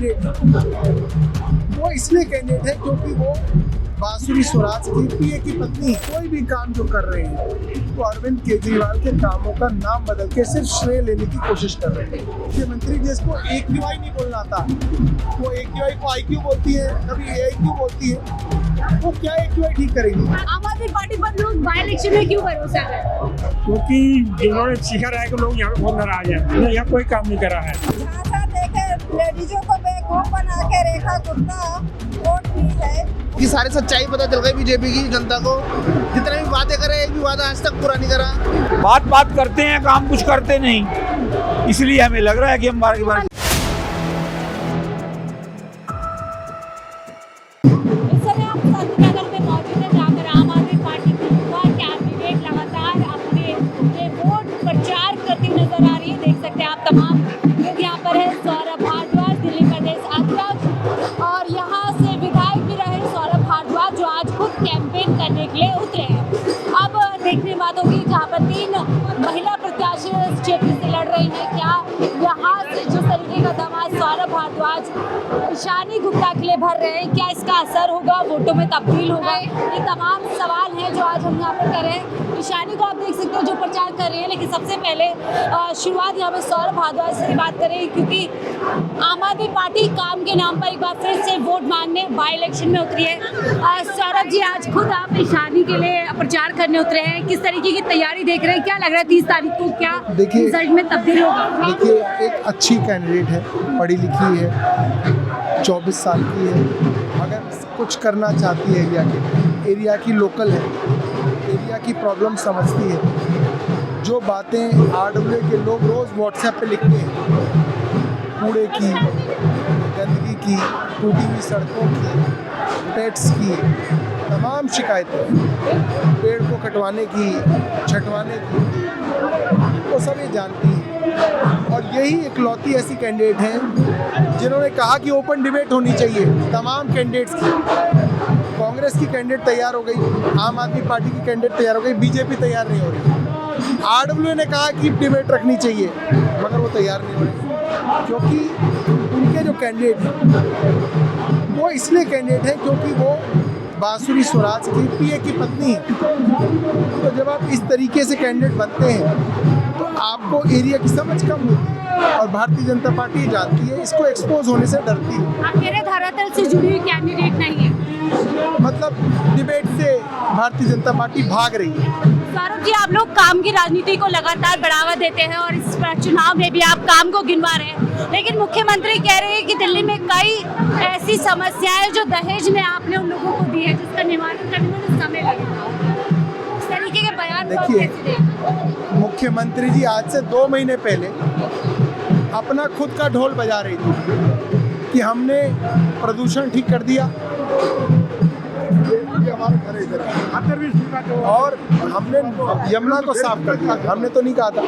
Candidate है। वो इसलिए कैंडिडेट है क्योंकि वो बांसुरी स्वराज की पीए की पत्नी कोई भी काम जो कर रहे हैं तो अरविंद केजरीवाल के कामों का नाम बदल के सिर्फ श्रेय लेने की कोशिश कर रहे हैं। मुख्यमंत्री जिसको AQI नहीं बोलना आता, वो AQI को IQ बोलती है, कभी AIQ बोलती है, वो क्या AQI ठीक करेगी? आम आदमी पार्टी पर लोग बाई इलेक्शन में क्यों भरोसा करें? क्योंकि जिन्होंने सीखा रहा है कि लोग यहाँ पे बहुत नाराज है, यहाँ कोई काम नहीं करा है। जहाँ देखे लेडीजों को बेवकूफ बना के रेखा गुप्ता वोट दी है कि सारी सच्चाई पता चल गई बीजेपी की जनता को। जितने भी वादे करे एक भी वादा आज तक पूरा नहीं करा। बात करते हैं, काम कुछ करते नहीं, इसलिए हमें लग रहा है कि हम बार की बार तमाम लोग यहाँ पर है। सौरभ भारद्वाज दिल्ली प्रदेश अध्यक्ष और यहाँ से विधायक भी रहे सौरभ भारद्वाज, जो आज खुद कैंपेन करने के लिए उतरे हैं। अब देखने बात होगी जहाँ पर 3 महिला प्रत्याशी इस क्षेत्र से लड़ रही हैं, क्या यहाँ से जिस तरीके का दमाद सौरभ भारद्वाज ईशानी गुप्ता के लिए भर रहे हैं, क्या इसका असर होगा, वोटों में तब्दील होगा? ये तमाम सवाल हैं जो आज हम यहाँ पर कर रहे हैं। ईशानी को आप देख सकते हो जो प्रचार कर रहे हैं, लेकिन सबसे पहले शुरुआत यहाँ पे सौरभ भारद्वाज से बात करें, क्योंकि आम आदमी पार्टी काम के नाम पर एक बार फिर से वोट मांगने बाई इलेक्शन में उतरी है। सौरभ जी, आज खुद आप ईशानी के लिए प्रचार करने उतरे हैं, किस तरीके की तैयारी देख रहे हैं? क्या लग रहा है 30 तारीख को क्या रिजल्ट में तब्दील होगा? देखिए, एक अच्छी कैंडिडेट है, पढ़ी लिखी है, 24 साल की है, अगर कुछ करना चाहती है एरिया की लोकल है, एरिया की प्रॉब्लम समझती है। जो बातें आरडब्ल्यू के लोग रोज़ व्हाट्सएप पे लिखते हैं, कूड़े की, गंदगी की, टूटी हुई सड़कों की, पेट्स की, तमाम शिकायतें, पेड़ को कटवाने की, छटवाने की, वो सब ये जानती है। और यही इकलौती ऐसी कैंडिडेट हैं जिन्होंने कहा कि ओपन डिबेट होनी चाहिए तमाम कैंडिडेट्स की। कांग्रेस की कैंडिडेट तैयार हो गई, आम आदमी पार्टी की कैंडिडेट तैयार हो गई, बीजेपी तैयार नहीं हो रही। आरडब्ल्यू ने कहा कि डिबेट रखनी चाहिए, मगर वो तैयार नहीं हो रही, क्योंकि उनके जो कैंडिडेट हैं वो इसलिए कैंडिडेट हैं क्योंकि वो बांसुरी स्वराज की पीए की पत्नी है। तो जब आप इस तरीके से कैंडिडेट बनते हैं तो आपको एरिया की समझ कम होती है, और भारतीय जनता पार्टी जानती है, इसको एक्सपोज होने से डरती है। आप मेरे धरातल से जुड़ी हुई कैंडिडेट नहीं है, मतलब डिबेट से भारतीय जनता पार्टी भाग रही है। सौरभ जी, आप लोग काम की राजनीति को लगातार बढ़ावा देते हैं और इस चुनाव में भी आप काम को गिनवा रहे हैं, लेकिन मुख्यमंत्री कह रहे हैं कि दिल्ली में कई ऐसी समस्याएं जो दहेज में आपने उन लोगों को दी है, जिसका निवारण करने में समय लगेगा। इस तरीके के बयान देखिए, मुख्यमंत्री जी आज से 2 महीने पहले अपना खुद का ढोल बजा रही थी कि हमने प्रदूषण ठीक कर दिया, और हमने यमुना को साफ कर दिया। हमने तो नहीं कहा था।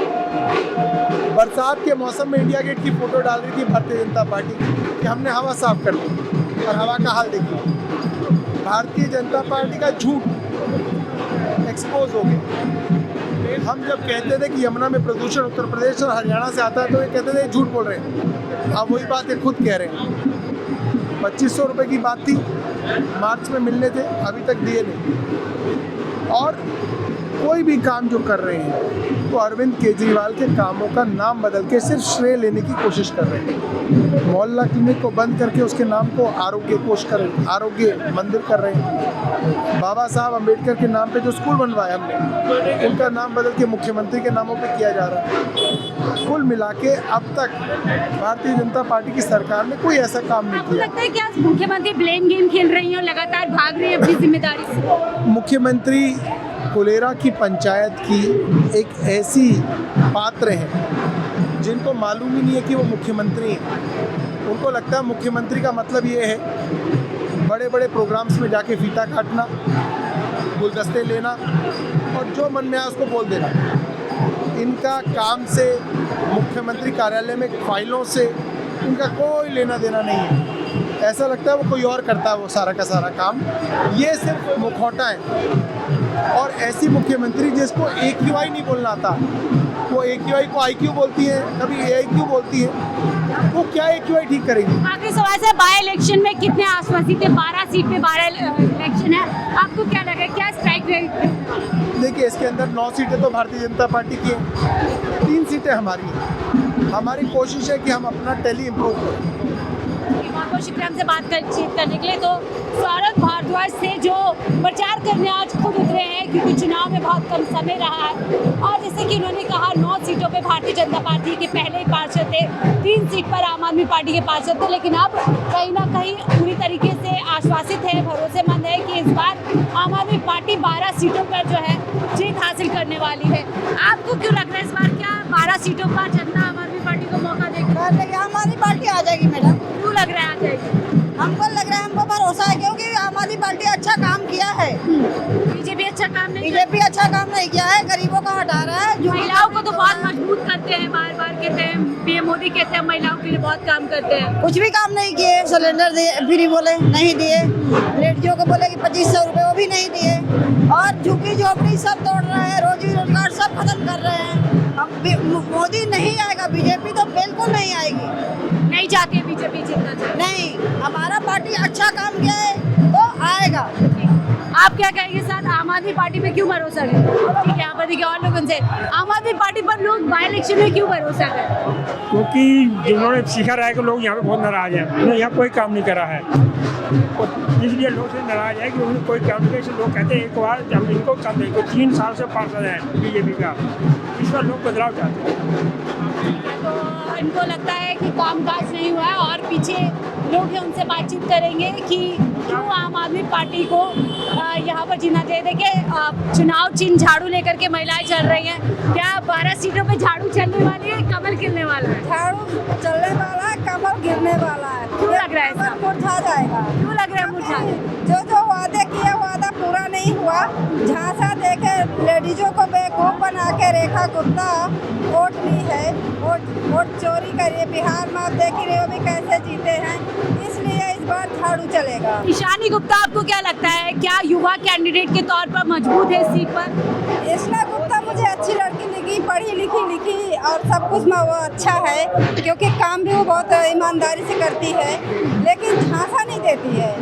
बरसात के मौसम में इंडिया गेट की फोटो डाल रही थी भारतीय जनता पार्टी कि हमने हवा साफ कर दी, और हवा का हाल देखिए। भारतीय जनता पार्टी का झूठ एक्सपोज हो गया। हम जब कहते थे कि यमुना में प्रदूषण उत्तर प्रदेश और हरियाणा से आता है तो ये कहते थे झूठ बोल रहे हैं। अब वही बात ये खुद कह रहे हैं। 2500 रुपये की बात थी, मार्च में मिलने थे, अभी तक दिए नहीं। और कोई भी काम जो कर रहे हैं तो अरविंद केजरीवाल के कामों का नाम बदल के सिर्फ श्रेय लेने की कोशिश कर रहे हैं। मोहल्ला क्लिनिक को बंद करके उसके नाम को आरोग्य मंदिर कर रहे हैं। बाबा साहब अम्बेडकर के नाम पे जो स्कूल बनवाया हमने, उनका नाम बदल के मुख्यमंत्री के नामों पे किया जा रहा है। कुल मिला के अब तक भारतीय जनता पार्टी की सरकार ने कोई ऐसा काम नहीं किया। लगता है क्या मुख्यमंत्री ब्लेम गेम खेल रही है और लगातार भाग रही है अपनी जिम्मेदारी से? मुख्यमंत्री कुलेरा की पंचायत की एक ऐसी पात्र हैं जिनको मालूम ही नहीं है कि वो मुख्यमंत्री हैं। उनको लगता है मुख्यमंत्री का मतलब ये है बड़े बड़े प्रोग्राम्स में जाके फीता काटना, गुलदस्ते लेना, और जो मन में आए उसको बोल देना। इनका काम से, मुख्यमंत्री कार्यालय में फाइलों से इनका कोई लेना देना नहीं है। ऐसा लगता है वो कोई और करता है वो सारा का सारा काम। ये सिर्फ मुखौटा है। और ऐसी मुख्यमंत्री जिसको AQI नहीं बोलना आता, वो AQI को IQ बोलती है, कभी AIQ बोलती है। वो क्या AQI ठीक करेगी? आखिरी सवाल से, बाय इलेक्शन में कितने आश्वासित थे? 12 सीट पे 12 इलेक्शन है, आपको क्या लगा क्या स्ट्राइक रेट? देखिए, इसके अंदर 9 सीटें तो भारतीय जनता पार्टी की हैं, 3 सीटें हमारी हैं। हमारी कोशिश है कि हम अपना टैली इम्प्रूव करें। बहुत बहुत शुक्रिया हमसे बातचीत करने के लिए। तो सौरभ भारद्वाज से जो प्रचार करने आज खुद उतरे हैं, क्योंकि चुनाव में बहुत कम समय रहा है, और जैसे कि उन्होंने कहा 9 सीटों पे भारतीय जनता पार्टी के पहले ही पार्षद थे, 3 सीट पर आम आदमी पार्टी के पार्षद थे, लेकिन अब कहीं ना कहीं पूरी तरीके से आश्वासित है, भरोसेमंद है कि इस बार आम आदमी पार्टी 12 सीटों पर जो है जीत हासिल करने वाली है। आपको क्यों लग रहा है इस बार क्या 12 सीटों पर जनता आम आदमी पार्टी को मौका देगी? आम आदमी पार्टी आ जाएगी मैडम। क्यों लग रहा है आ जाएगी? हमको लग रहा है, हमको भरोसा है, क्योंकि आम आदमी पार्टी अच्छा काम किया है। बीजेपी अच्छा काम नहीं किया? बीजेपी अच्छा काम नहीं किया है, गरीबों को हटा रहा है। जो महिलाओं को तो बहुत मजबूत करते हैं, बार बार कहते हैं, पीएम मोदी कहते हैं महिलाओं के लिए बहुत काम करते हैं। कुछ भी काम नहीं किए। सिलेंडर फ्री बोले नहीं दिए, लेडीजों को बोले कि 2500 रुपए वो भी नहीं दिए, और झुग्गी झोपड़ी सब तोड़ रहे हैं, रोजी रोजगार सब खत्म कर रहे हैं। मोदी नहीं आएगा, बीजेपी तो बिल्कुल नहीं आएगी। नहीं चाहती है बीजेपी जीतना चाहिए? नहीं, हमारा पार्टी अच्छा काम किया है तो आएगा। आप क्या कहेंगे सर, आम आदमी पार्टी पे क्यों भरोसा करें? ठीक है, यहाँ पर देखिए और लोगों से, आम आदमी पार्टी पर लोग बाई इलेक्शन में क्यों भरोसा करें? क्योंकि जिन्होंने सीखा रहा है कि लोग यहाँ पे बहुत नाराज हैं, उन्होंने यहाँ कोई काम नहीं करा है, और इसलिए लोग से नाराज है कि उन्होंने कोई काम नहीं किया। इसलिए लोग कहते हैं एक बार हम इनको काम नहीं, 3 साल से पार्षद है बीजेपी का, इस बार लोग बदलाव चाहते हैं। तो इनको लगता है कि कामकाज नहीं हुआ है, और पीछे लोग हैं उनसे बातचीत करेंगे कि क्यों आम आदमी पार्टी को यहाँ पर जीतना चाहिए। देखिए, चुनाव चिन्ह झाड़ू लेकर के महिलाएं चल रही हैं, क्या 12 सीटों पे झाड़ू चलने वाली है, कमल गिरने वाला है? झाड़ू चलने वाला है, कमल गिरने वाला है। क्यों लग रहा है ऐसा? मुरझा जाएगा। क्यों लग रहा है मुरझा? जो वादे किए वादा पूरा नहीं हुआ। झांसा देके लेडीजों को बेवकूफ बना के रेखा गुप्ता वोट ली है, वोट चोरी करिए। बिहार में आप देख ही रहे हो भी कैसे जीते हैं, इसलिए इस बार झाड़ू चलेगा। ईशानी गुप्ता आपको क्या लगता है, क्या युवा कैंडिडेट के तौर पर मजबूत है इस सीट पर? ईशना गुप्ता मुझे अच्छी लड़की लगी, पढ़ी लिखी और सब कुछ में वो अच्छा है, क्योंकि काम भी वो बहुत ईमानदारी से करती है, लेकिन झांसा नहीं देती है।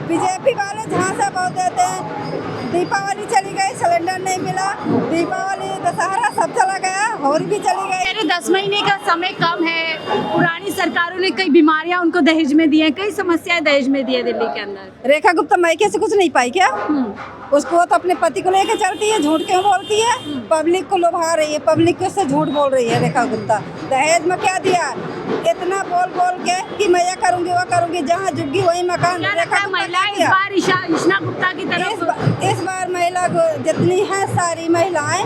बीजेपी वाले झांसा बहुत देते हैं। दीपावली चली गई, सिलेंडर नहीं मिला, दीपावली दशहरा सब चला गया, होली भी चली गई। 10 महीने का समय कम है, पुरानी सरकारों ने कई बीमारियां उनको दहेज में दी हैं, कई समस्याएं दहेज में दी है दिल्ली के अंदर। रेखा गुप्ता मायके से कुछ नहीं पाई क्या? उसको तो अपने पति को लेकर चलती है, झूठ क्यों बोलती है? पब्लिक को लुभा रही है, पब्लिक को से झूठ बोल रही है रेखा गुप्ता। दहेज में क्या दिया? इतना बोल के कि मैं ये करूंगी वो करूंगी, जहाँ झुग्गी वही मकान। महिलाएं इस बार ईशना गुप्ता की तरफ, इस बार महिला जितनी है सारी महिलाएं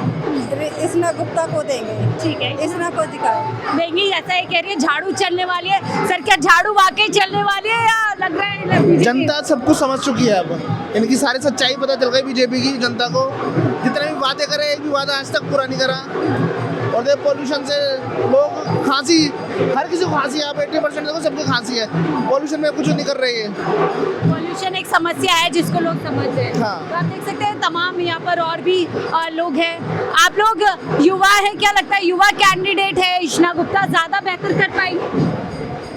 ईशना गुप्ता को देंगे। ठीक है, ईशना को दिखाओ देंगी। ऐसा ही कह रही है झाड़ू चलने वाली है। सर, क्या झाड़ू वाकई चलने वाली है या लग रहा है जनता सब कुछ समझ चुकी है? अब इनकी सारी सच्चाई पता चल गई बीजेपी की जनता को। जितने भी वादे करे, एक भी वादा आज तक पूरा नहीं करा। और देख, पोल्यूशन से लोग खांसी, हर किसी को खांसी है। आप 80% देखो सबको खांसी है, पोल्यूशन में कुछ नहीं कर रही है। पोल्यूशन एक समस्या है जिसको लोग समझ रहे हैं। हाँ। तो आप देख सकते हैं तमाम यहाँ पर और भी लोग हैं। आप लोग युवा है, क्या लगता है युवा कैंडिडेट है ईशना गुप्ता, ज्यादा बेहतर कर पाएंगे?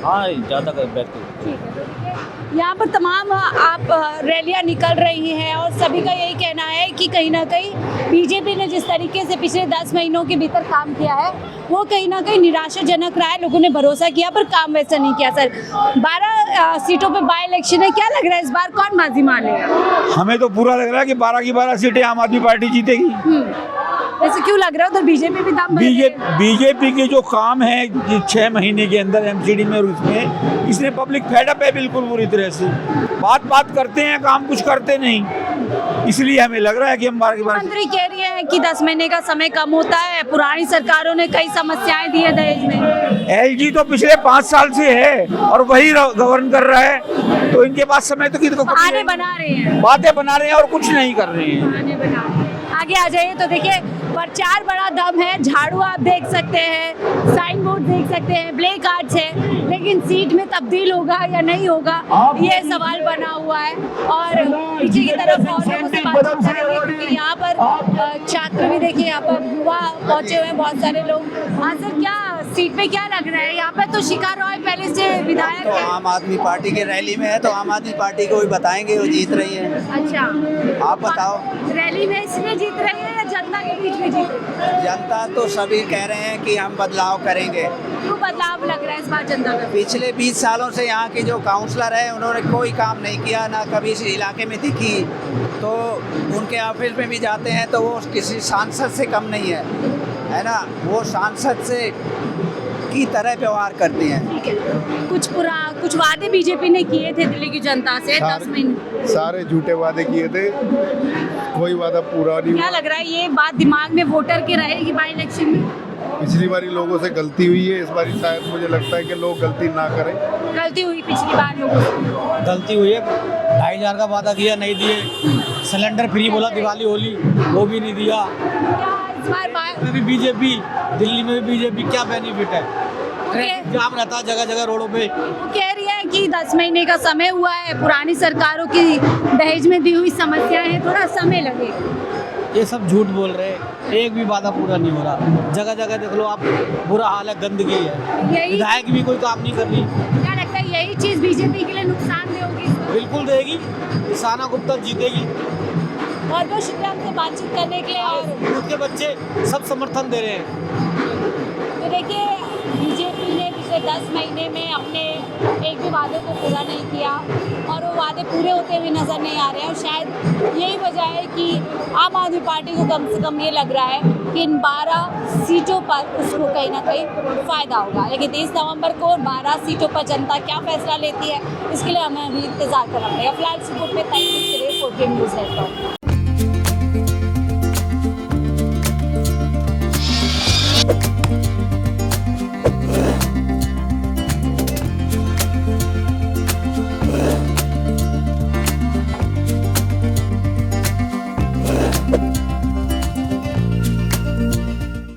हाँ, ज़्यादा बेहतर। ठीक है, तो देखिए यहाँ पर तमाम आप रैलियाँ निकल रही हैं, और सभी का यही कहना है कि कहीं ना कहीं बीजेपी ने जिस तरीके से पिछले 10 महीनों के भीतर काम किया है, वो कहीं ना कहीं निराशाजनक रहा है। लोगों ने भरोसा किया पर काम वैसा नहीं किया। सर, 12 सीटों पे बाई इलेक्शन है, क्या लग रहा है इस बार कौन बाजी मारेगा? हमें तो पूरा लग रहा है कि 12 की 12 सीटें आम आदमी पार्टी जीतेगी। वैसे क्यों लग रहा है उधर बीजेपी भी दाम बीजेपी के जो काम है 6 महीने के अंदर एमसीडी में और उसमें, इसने पब्लिक फेडअप है बिल्कुल बुरी तरह से। बात करते हैं, काम कुछ करते नहीं, इसलिए हमें लग रहा है कि हम 12 की 12। मंत्री कह रही हैं कि 10 महीने का समय कम होता है, पुरानी सरकारों ने कई समस्याएं दी है दहेज में। एलजी तो पिछले 5 साल से है और वही गवर्न कर रहा है, तो इनके पास समय तो कितने आने बना रहे हैं, बातें बना रहे हैं और कुछ नहीं कर रहे हैं। आगे आ जाइए। तो देखिए प्रचार बड़ा दम है, झाड़ू आप देख सकते हैं, साइन बोर्ड देख सकते हैं, प्ले कार्ड्स है, लेकिन सीट में तब्दील होगा या नहीं होगा ये सवाल बना हुआ है। और पीछे की तरफ और लोगों से बातचीत करेंगे क्योंकि यहाँ पर छात्र भी देखिए, यहाँ पर युवा पहुंचे हुए हैं बहुत सारे लोग। हाँ सर, क्या सीट पे क्या लग रहा है? यहाँ पे तो शिखा रॉय पहले से विधायक तो है। आम आदमी पार्टी के रैली में है तो आम आदमी पार्टी को भी बताएंगे, वो जीत रही है। अच्छा, आप बताओ। रैली में इसलिए जीत रही है या जनता के बीच में जीत रही है? जनता तो सभी कह रहे हैं कि हम बदलाव करेंगे। क्यों बदलाव लग रहा है इस बार जनता का? पिछले 20 सालों से यहाँ के जो काउंसलर हैं उन्होंने कोई काम नहीं किया, ना कभी इस इलाके में दिखी। तो उनके ऑफिस में भी जाते हैं तो वो किसी सांसद से कम नहीं है ना, वो सांसद से की तरह व्यवहार करती हैं। ठीक है, कुछ वादे बीजेपी ने किए थे दिल्ली की जनता से 10 महीने। सारे झूठे वादे किए थे, कोई वादा पूरा नहीं क्या हुआ। लग रहा है ये बात दिमाग में वोटर के रहेगी बाई इलेक्शन में? पिछली बारी लोगों से गलती हुई है, इस बारी शायद मुझे लगता है कि लोग गलती ना करें। गलती हुई पिछली बार लोगों से। गलती हुई है, 2,500 का वादा किया नहीं दिए, सिलेंडर फ्री बोला दिवाली होली वो भी नहीं दिया। क्या इस बार में भी बीजेपी, दिल्ली में भी बीजेपी, क्या बेनिफिट है? वो जाम रहता है जगह जगह रोडों पे। कह रही है कि 10 महीने का समय हुआ है, पुरानी सरकारों की दहेज में दी हुई समस्याएं हैं, थोड़ा समय लगेगा। ये सब झूठ बोल रहे हैं, एक भी वादा पूरा नहीं हो रहा। जगह जगह देख लो आप, बुरा हाल है, गंदगी है, यही विधायक भी कोई काम नहीं कर रही। क्या लगता है यही चीज बीजेपी के लिए नुकसानदेह होगी इस बार? बिल्कुल देगी, साना गुप्ता जीतेगी। बहुत बहुत शुक्रिया हमसे बातचीत करने के लिए। और उसके बच्चे सब समर्थन दे रहे हैं। तो देखिए, बीजेपी ने पिछले 10 महीने में अपने एक भी वादे को पूरा नहीं किया और वो वादे पूरे होते हुए नज़र नहीं आ रहे हैं। और शायद यही वजह है कि आम आदमी पार्टी को कम से कम ये लग रहा है कि इन 12 सीटों पर उसको कहीं ना कहीं फ़ायदा होगा। लेकिन 30 नवंबर को 12 सीटों पर जनता क्या फैसला लेती है, इसके लिए हमें अभी इंतज़ार करना पड़ेगा। फिलहाल रिपोर्ट में तय 14 न्यूज़ नेटवर्क।